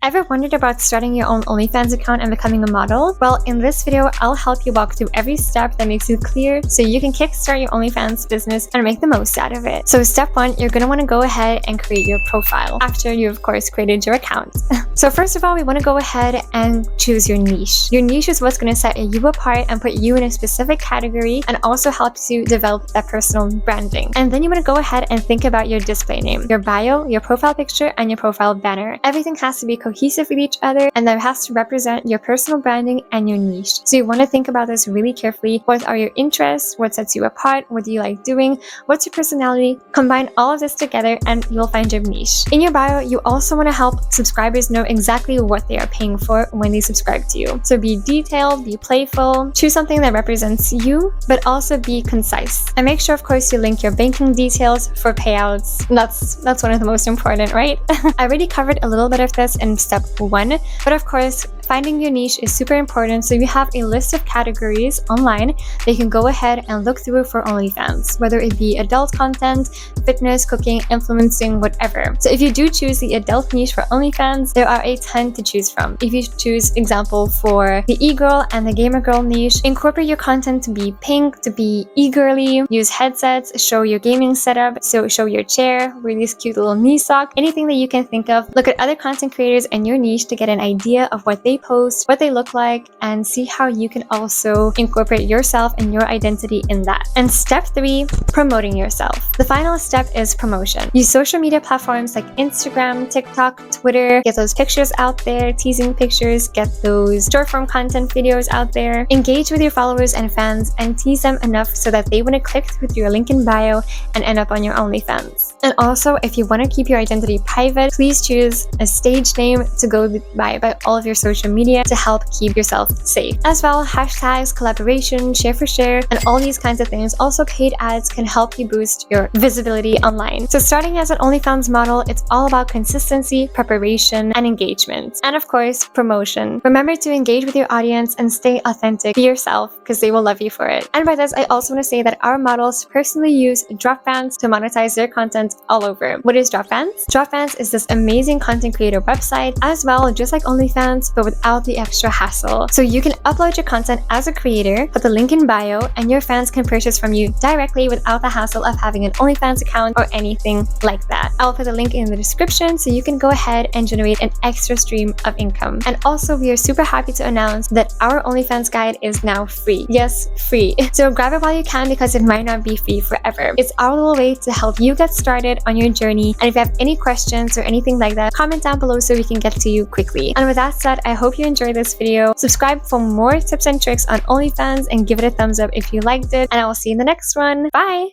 Ever wondered about starting your own OnlyFans account and becoming a model? Well, in this video, I'll help you walk through every step that makes it clear so you can kickstart your OnlyFans business and make the most out of it. So step 1, you're going to want to go ahead and create your profile after you, of course, created your account. So first of all, we want to go ahead and choose your niche. Your niche is what's going to set you apart and put you in a specific category and also helps you develop that personal branding. And then you want to go ahead and think about your display name, your bio, your profile picture, and your profile banner. Everything has to be cohesive with each other and that has to represent your personal branding and your niche. So you want to think about this really carefully. What are your interests? What sets you apart? What do you like doing? What's your personality? Combine all of this together and you'll find your niche. In your bio, you also want to help subscribers know exactly what they are paying for when they subscribe to you. So be detailed, be playful, choose something that represents you, but also be concise. And make sure, of course, you link your banking details for payouts. That's one of the most important, right? I already covered a little bit of this in step 1, but of course, finding your niche is super important, so you have a list of categories online that you can go ahead and look through for OnlyFans, whether it be adult content, fitness, cooking, influencing, whatever. So if you do choose the adult niche for OnlyFans, there are a ton to choose from. If you choose, example, for the e-girl and the gamer girl niche, incorporate your content to be pink, to be e-girly, use headsets, show your gaming setup, so show your chair, wear this cute little knee sock, anything that you can think of. Look at other content creators in your niche to get an idea of what they post, what they look like, and see how you can also incorporate yourself and your identity in that. And step 3, promoting yourself. The final step is promotion. Use social media platforms like Instagram, TikTok, Twitter, get those pictures out there, teasing pictures, get those short form content videos out there, engage with your followers and fans, and tease them enough so that they want to click through your link in bio and end up on your OnlyFans. And also, if you want to keep your identity private, please choose a stage name to go by all of your social media to help keep yourself safe. As well, hashtags, collaboration, share for share, and all these kinds of things. Also, paid ads can help you boost your visibility online. So starting as an OnlyFans model, it's all about consistency, preparation, and engagement. And of course, promotion. Remember to engage with your audience and stay authentic. Be yourself because they will love you for it. And by this, I also want to say that our models personally use Dropfans to monetize their content all over. What is Dropfans? Dropfans is this amazing content creator website as well, just like OnlyFans, but without the extra hassle. So you can upload your content as a creator, put the link in bio, and your fans can purchase from you directly without the hassle of having an OnlyFans account or anything like that. I'll put the link in the description so you can go ahead and generate an extra stream of income. And also, we are super happy to announce that our OnlyFans guide is now free. Yes, free. So grab it while you can because it might not be free forever. It's our little way to help you get started on your journey. And if you have any questions or anything like that, comment down below so we can get to you quickly. And with that said, I hope you enjoyed this video. Subscribe for more tips and tricks on OnlyFans and give it a thumbs up if you liked it. And I will see you in the next one. Bye!